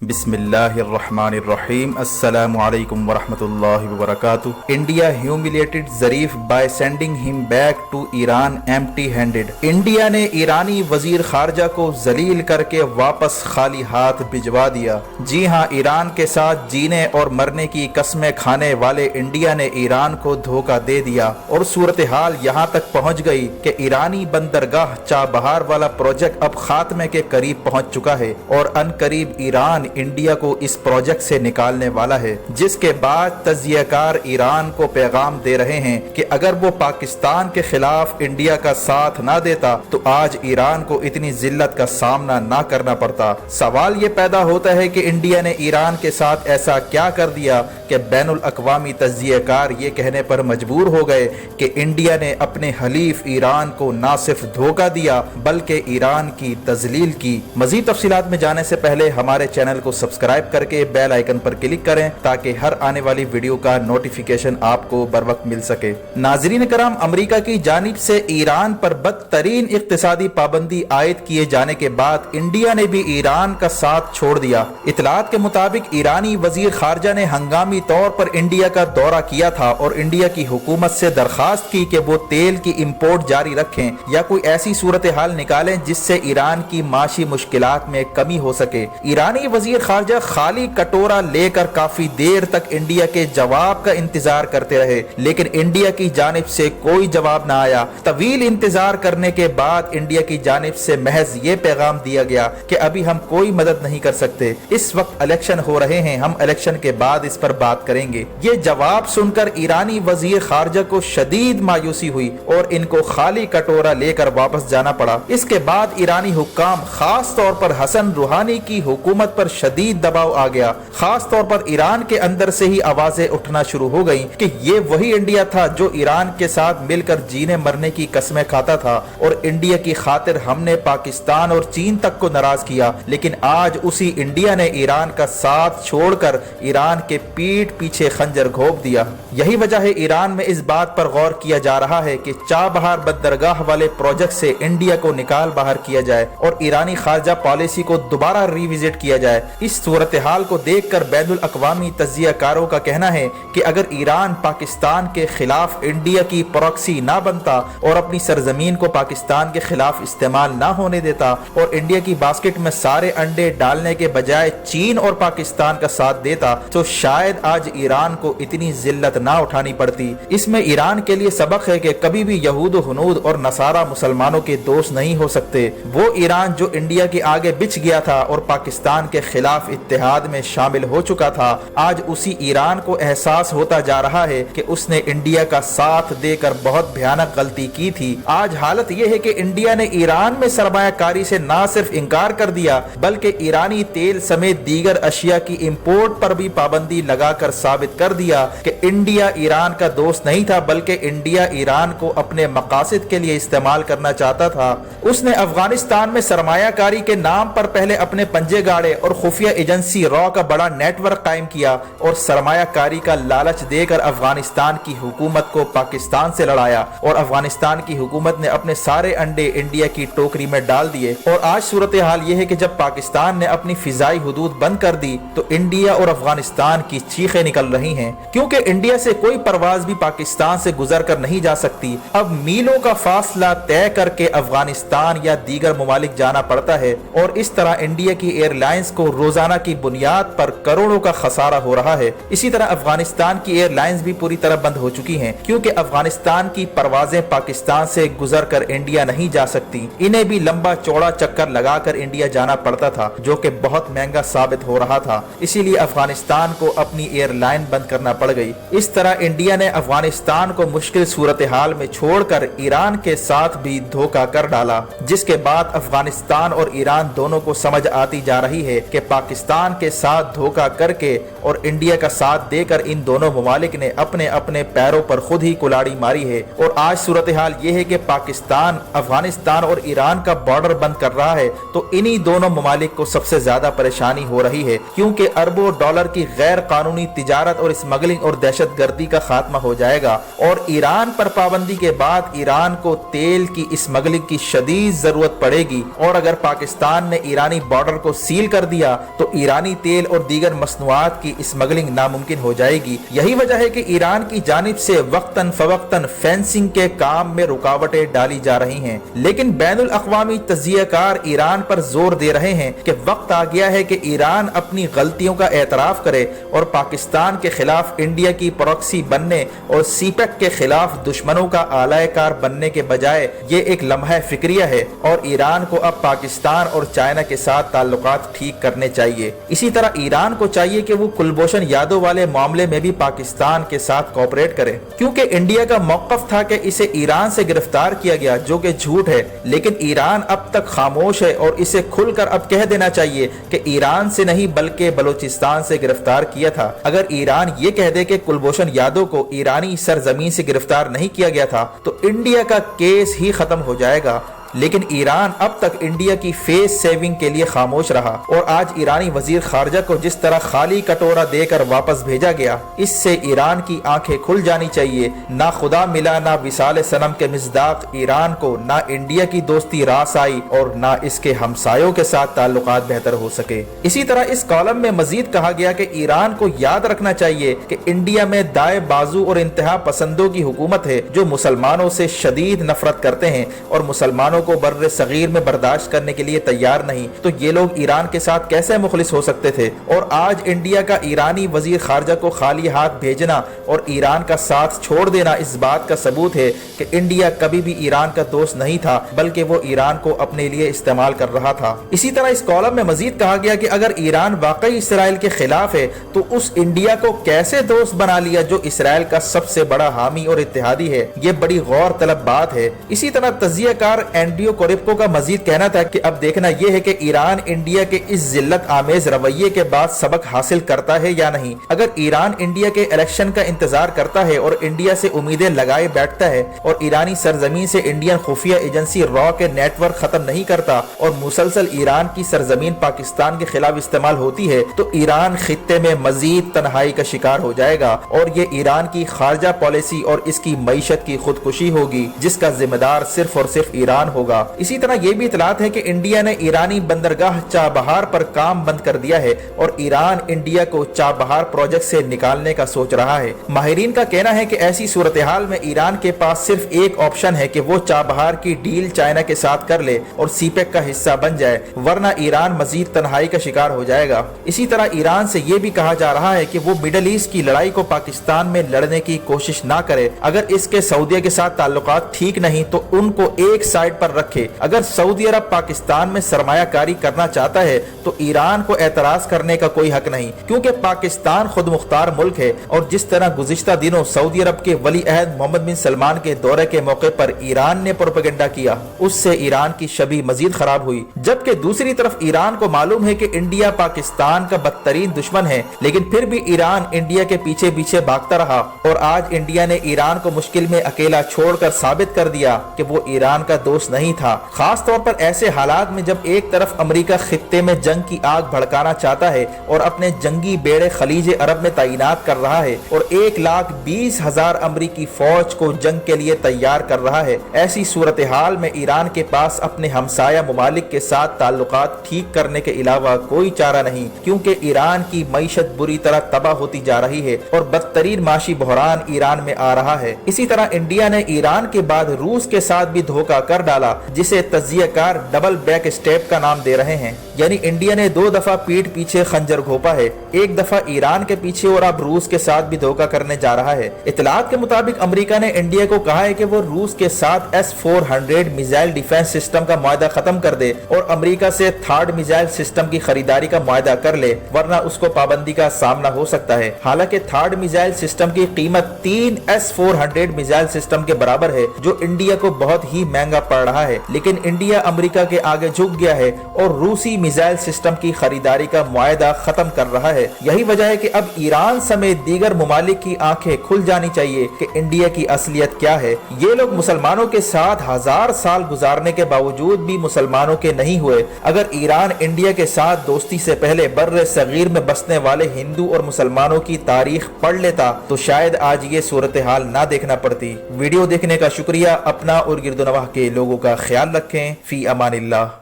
بسم اللہ الرحمن الرحیم۔ السلام علیکم ورحمۃ اللہ وبرکاتہ۔ India humiliated Zarif by sending him back to Iran empty handed. India نے ایرانی وزیر خارجہ کو ذلیل کر کے واپس خالی ہاتھ بھجوا دیا۔ جی ہاں، ایران کے ساتھ جینے اور مرنے کی قسمیں کھانے والے انڈیا نے ایران کو دھوکہ دے دیا اور صورتحال یہاں تک پہنچ گئی کہ ایرانی بندرگاہ چابہار والا پروجیکٹ اب خاتمے کے قریب پہنچ چکا ہے اور ان قریب ایران انڈیا کو اس پروجیکٹ سے نکالنے والا ہے، جس کے بعد تجزیہ کار ایران کو پیغام دے رہے ہیں کہ اگر وہ پاکستان کے خلاف انڈیا کا ساتھ نہ دیتا تو آج ایران کو اتنی ذلت کا سامنا نہ کرنا پڑتا۔ سوال یہ پیدا ہوتا ہے کہ انڈیا نے ایران کے ساتھ ایسا کیا کر دیا کہ بین الاقوامی تجزیہ کار یہ کہنے پر مجبور ہو گئے کہ انڈیا نے اپنے حلیف ایران کو نہ صرف دھوکہ دیا بلکہ ایران کی تذلیل کی۔ مزید تفصیلات میں جانے سے پہلے ہمارے چینل کو سبسکرائب کر کے بیل آئیکن پر کلک کریں تاکہ ہر آنے والی ویڈیو کا نوٹیفیکیشن آپ کو بر وقت مل سکے۔ ناظرین کرام، امریکہ کی جانب سے ایران پر بدترین اقتصادی پابندی عائد کیے جانے کے بعد انڈیا نے بھی ایران کا ساتھ چھوڑ دیا۔ اطلاعات کے مطابق ایرانی وزیر خارجہ نے ہنگامی طور پر انڈیا کا دورہ کیا تھا اور انڈیا کی حکومت سے درخواست کی کہ وہ تیل کی امپورٹ جاری رکھیں یا کوئی ایسی صورتحال نکالیں جس سے ایران کی معاشی مشکلات میں کمی ہو سکے۔ ایرانی وزیر خارجہ خالی کٹورا لے کر کافی دیر تک انڈیا کے جواب کا انتظار کرتے رہے، لیکن انڈیا کی جانب سے کوئی جواب نہ آیا۔ طویل انتظار کرنے کے بعد انڈیا کی جانب سے محض یہ پیغام دیا گیا کہ ابھی ہم کوئی مدد نہیں کر سکتے، اس وقت الیکشن ہو رہے ہیں، ہم الیکشن کے بعد اس پر بات کریں گے۔ یہ جواب سن کر ایرانی وزیر خارجہ کو شدید مایوسی ہوئی اور ان کو خالی کٹورا لے کر واپس جانا پڑا۔ اس کے بعد ایرانی حکام، خاص طور پر حسن روحانی کی حکومت پر شدید دباؤ آ گیا۔ خاص طور پر ایران کے اندر سے ہی آوازیں اٹھنا شروع ہو گئیں کہ یہ وہی انڈیا تھا جو ایران کے ساتھ مل کر جینے مرنے کی قسمیں کھاتا تھا اور انڈیا کی خاطر ہم نے پاکستان اور چین تک کو ناراض کیا، لیکن آج اسی انڈیا نے ایران کا ساتھ چھوڑ کر ایران کے پیٹھ پیچھے خنجر گھونپ دیا۔ یہی وجہ ہے ایران میں اس بات پر غور کیا جا رہا ہے کہ چابہار بندرگاہ والے پروجیکٹ سے انڈیا کو نکال باہر کیا جائے اور ایرانی خارجہ پالیسی کو دوبارہ ریوزٹ کیا جائے۔ اس صورتحال کو دیکھ کر بین الاقوامی تجزیہ کاروں کا کہنا ہے کہ اگر ایران پاکستان کے خلاف انڈیا کی پراکسی نہ بنتا اور اپنی سرزمین کو پاکستان کے خلاف استعمال نہ ہونے دیتا اور انڈیا کی باسکٹ میں سارے انڈے ڈالنے کے بجائے چین اور پاکستان کا ساتھ دیتا تو شاید آج ایران کو اتنی ذلت نہ اٹھانی پڑتی۔ اس میں ایران کے لیے سبق ہے کہ کبھی بھی یہود و ہنود اور نصارہ مسلمانوں کے دوست نہیں ہو سکتے۔ وہ ایران جو انڈیا کے آگے بچھ گیا تھا اور پاکستان کے خلاف اتحاد میں شامل ہو چکا تھا، آج اسی ایران کو احساس ہوتا جا رہا ہے کہ اس نے انڈیا کا ساتھ دے کر بہت بھیانک غلطی کی تھی۔ آج حالت یہ ہے کہ انڈیا نے ایران میں سرمایہ کاری سے نہ صرف انکار کر دیا بلکہ ایرانی تیل سمیت دیگر اشیاء کی امپورٹ پر بھی پابندی لگا کر ثابت کر دیا کہ انڈیا ایران کا دوست نہیں تھا بلکہ انڈیا ایران کو اپنے مقاصد کے لیے استعمال کرنا چاہتا تھا۔ اس نے افغانستان میں سرمایہ کاری کے نام پر پہلے اپنے پنجے گاڑے اور خفیہ ایجنسی را کا بڑا نیٹ ورک قائم کیا اور سرمایہ کاری کا لالچ دے کر افغانستان کی حکومت کو پاکستان سے لڑایا اور افغانستان کی حکومت نے اپنے سارے انڈے انڈیا کی ٹوکری میں ڈال دیے۔ اور آج صورتحال یہ ہے کہ جب پاکستان نے اپنی فضائی حدود بند کر دی تو انڈیا اور افغانستان کی چیخیں نکل رہی ہیں، کیونکہ انڈیا سے کوئی پرواز بھی پاکستان سے گزر کر نہیں جا سکتی۔ اب میلوں کا فاصلہ طے کر کے افغانستان یا دیگر ممالک جانا پڑتا ہے اور اس طرح انڈیا کی ایئر لائنز کو روزانہ کی بنیاد پر کروڑوں کا خسارہ ہو رہا ہے۔ اسی طرح افغانستان کی ایئر لائنز بھی پوری طرح بند ہو چکی ہیں کیونکہ افغانستان کی پروازیں پاکستان سے گزر کر انڈیا نہیں جا سکتی، انہیں بھی لمبا چوڑا چکر لگا کر انڈیا جانا پڑتا تھا جو کہ بہت مہنگا ثابت ہو رہا تھا، اسی لیے افغانستان کو اپنی ایئر لائن بند کرنا پڑ گئی۔ اس طرح انڈیا نے افغانستان کو مشکل صورتحال میں چھوڑ کر ایران کے ساتھ بھی دھوکہ کر ڈالا، جس کے بعد افغانستان اور ایران دونوں کو سمجھ آتی جا رہی ہے کہ پاکستان کے ساتھ دھوکہ کر کے اور انڈیا کا ساتھ دے کر ان دونوں ممالک نے اپنے اپنے پیروں پر خود ہی کلاڑی ماری ہے۔ اور آج صورتحال یہ ہے کہ پاکستان افغانستان اور ایران کا بارڈر بند کر رہا ہے تو انہی دونوں ممالک کو سب سے زیادہ پریشانی ہو رہی ہے کیونکہ اربوں ڈالر کی غیر قانونی تجارت اور اسمگلنگ اور دہشت گردی کا خاتمہ ہو جائے گا اور ایران پر پابندی کے بعد ایران کو تیل کی اسمگلنگ کی شدید ضرورت پڑے گی اور اگر پاکستان نے ایرانی بارڈر کو سیل کر دیا تو ایرانی تیل اور دیگر مصنوعات کی اسمگلنگ ناممکن ہو جائے گی۔ یہی وجہ ہے کہ ایران کی جانب سے وقتاً فوقتاً فینسنگ کے کام میں رکاوٹیں ڈالی جا رہی ہیں، لیکن بین الاقوامی تجزیہ کار ایران پر زور دے رہے ہیں کہ وقت آ گیا ہے کہ ایران اپنی غلطیوں کا اعتراف کرے اور پاکستان کے خلاف انڈیا کی پروکسی بننے اور سی پیک کے خلاف دشمنوں کا آلائے کار بننے کے بجائے یہ ایک لمحہ فکریہ ہے اور ایران کو اب پاکستان اور چائنا کے ساتھ تعلقات ٹھیک کرنے چاہیے۔ اسی طرح ایران کو چاہیے کہ وہ کلبھوشن یادو والے معاملے میں بھی پاکستان کے ساتھ کوآپریٹ کرے، کیونکہ انڈیا کا موقف تھا کہ اسے ایران سے گرفتار کیا گیا، جو کہ جھوٹ ہے، لیکن ایران اب تک خاموش ہے اور اسے کھل کر اب کہہ دینا چاہیے کہ ایران سے نہیں بلکہ بلوچستان سے گرفتار کیا تھا۔ اگر ایران یہ کہہ دے کہ کلبھوشن یادو کو ایرانی سرزمین سے گرفتار نہیں کیا گیا تھا تو انڈیا کا کیس ہی ختم ہو جائے گا، لیکن ایران اب تک انڈیا کی فیس سیونگ کے لیے خاموش رہا اور آج ایرانی وزیر خارجہ کو جس طرح خالی کٹورا دے کر واپس بھیجا گیا، اس سے ایران کی آنکھیں کھل جانی چاہیے۔ نہ خدا ملا، نہ وصال صنم کے مصداق ایران کو، نہ انڈیا کی دوستی راس آئی اور نہ اس کے ہمسایوں کے ساتھ تعلقات بہتر ہو سکے۔ اسی طرح اس کالم میں مزید کہا گیا کہ ایران کو یاد رکھنا چاہیے کہ انڈیا میں دائیں بازو اور انتہا پسندوں کی حکومت ہے جو مسلمانوں سے شدید نفرت کرتے ہیں اور مسلمانوں کو بر صغیر میں برداشت کرنے کے لیے تیار نہیں، تو یہ لوگ ایران کے ساتھ کیسے مخلص ہو سکتے تھے؟ اور آج انڈیا کا ایرانی وزیر خارجہ کو خالی ہاتھ بھیجنا اور ایران کا ساتھ چھوڑ دینا اس بات کا ثبوت ہے کہ انڈیا کبھی بھی ایران کا دوست نہیں تھا، بلکہ وہ ایران کو اپنے لیے استعمال کر رہا تھا۔ اسی طرح اس کالم میں مزید کہا گیا کہ اگر ایران واقعی اسرائیل کے خلاف ہے تو اس انڈیا کو کیسے دوست بنا لیا جو اسرائیل کا سب سے بڑا حامی اور اتحادی ہے؟ یہ بڑی غور طلب بات ہے۔ اسی طرح تجزیہ کار اینڈریو کوریپکو کا مزید کہنا تھا کہ اب دیکھنا یہ ہے کہ ایران انڈیا کے اس ذلت آمیز رویے کے بعد سبق حاصل کرتا ہے یا نہیں۔ اگر ایران انڈیا کے الیکشن کا انتظار کرتا ہے اور انڈیا سے امیدیں لگائے بیٹھتا ہے اور ایرانی سرزمین سے انڈین خفیہ ایجنسی را کے نیٹ ورک ختم نہیں کرتا اور مسلسل ایران کی سرزمین پاکستان کے خلاف استعمال ہوتی ہے تو ایران خطے میں مزید تنہائی کا شکار ہو جائے گا اور یہ ایران کی خارجہ پالیسی اور اس کی معیشت کی خودکشی ہوگی جس کا ذمہ دار صرف اور صرف ایران ہوگا۔ اسی طرح یہ بھی اطلاعات ہے کہ انڈیا نے ایرانی بندرگاہ چابہار پر کام بند کر دیا ہے اور ایران انڈیا کو چابہار پروجیکٹ سے نکالنے کا سوچ رہا ہے۔ ماہرین کا کہنا ہے کہ ایسی صورتحال میں ایران کے پاس صرف ایک آپشن ہے کہ وہ چابہار کی ڈیل چائنا کے ساتھ کر لے اور سی پیک کا حصہ بن جائے، ورنہ ایران مزید تنہائی کا شکار ہو جائے گا۔ اسی طرح ایران سے یہ بھی کہا جا رہا ہے کہ وہ مڈل ایسٹ کی لڑائی کو پاکستان میں لڑنے کی کوشش نہ کرے۔ اگر اس کے سعودیہ کے ساتھ تعلقات ٹھیک نہیں تو ان کو ایک سائڈ پر رکھے۔ اگر سعودی عرب پاکستان میں سرمایہ کاری کرنا چاہتا ہے تو ایران کو اعتراض کرنے کا کوئی حق نہیں، کیونکہ پاکستان خود مختار ملک ہے اور جس طرح گزشتہ دنوں سعودی عرب کے ولی عہد محمد بن سلمان کے دورے کے موقع پر ایران نے پروپیگنڈا کیا، اس سے ایران کی شبیہ مزید خراب ہوئی۔ جبکہ دوسری طرف ایران کو معلوم ہے کہ انڈیا پاکستان کا بدترین دشمن ہے، لیکن پھر بھی ایران انڈیا کے پیچھے پیچھے بھاگتا رہا اور آج انڈیا نے ایران کو مشکل میں اکیلا چھوڑ کر ثابت کر دیا کہ وہ ایران کا دوست نہیں تھا، خاص طور پر ایسے حالات میں جب ایک طرف امریکہ خطے میں جنگ کی آگ بھڑکانا چاہتا ہے اور اپنے جنگی بیڑے خلیج عرب میں تعینات کر رہا ہے اور 1,20,000 امریکی فوج کو جنگ کے لیے تیار کر رہا ہے۔ ایسی صورتحال میں ایران کے پاس اپنے ہمسایہ ممالک کے ساتھ تعلقات ٹھیک کرنے کے علاوہ کوئی چارہ نہیں، کیونکہ ایران کی معیشت بری طرح تباہ ہوتی جا رہی ہے اور بدترین معاشی بحران ایران میں آ رہا ہے۔ اسی طرح انڈیا نے ایران کے بعد روس کے ساتھ بھی دھوکہ کر ڈالا، جسے تجزیہ کار ڈبل بیک اسٹیپ کا نام دے رہے ہیں، یعنی انڈیا نے 2 دفعہ پیٹ پیچھے خنجر گھونپا ہے، ایک دفعہ ایران کے پیچھے اور اب روس کے ساتھ بھی دھوکہ کرنے جا رہا ہے۔ اطلاعات کے مطابق امریکہ نے انڈیا کو کہا ہے کہ وہ روس کے ساتھ S-400 میزائل ڈیفنس سسٹم کا معاہدہ ختم کر دے اور امریکہ سے تھرڈ میزائل سسٹم کی خریداری کا معاہدہ کر لے، ورنہ اس کو پابندی کا سامنا ہو سکتا ہے۔ حالانکہ تھرڈ میزائل سسٹم کی قیمت 3 S-400 میزائل سسٹم کے برابر ہے، جو انڈیا کو بہت ہی مہنگا پڑ رہا ہے، لیکن انڈیا امریکہ کے آگے جھک گیا ہے اور روسی میزائل سسٹم کی خریداری کا معاہدہ ختم کر رہا ہے۔ یہی وجہ ہے کہ اب ایران سمیت دیگر ممالک کی آنکھیں کھل جانی چاہیے کہ انڈیا کی اصلیت کیا ہے۔ یہ لوگ مسلمانوں کے ساتھ 1000 سال گزارنے کے باوجود بھی مسلمانوں کے نہیں ہوئے۔ اگر ایران انڈیا کے ساتھ دوستی سے پہلے بر صغیر میں بسنے والے ہندو اور مسلمانوں کی تاریخ پڑھ لیتا تو شاید آج یہ صورتحال نہ دیکھنا پڑتی۔ ویڈیو دیکھنے کا شکریہ۔ اپنا اور گرد و نواح کے لوگوں کا خیال رکھیں۔ فی امان اللہ۔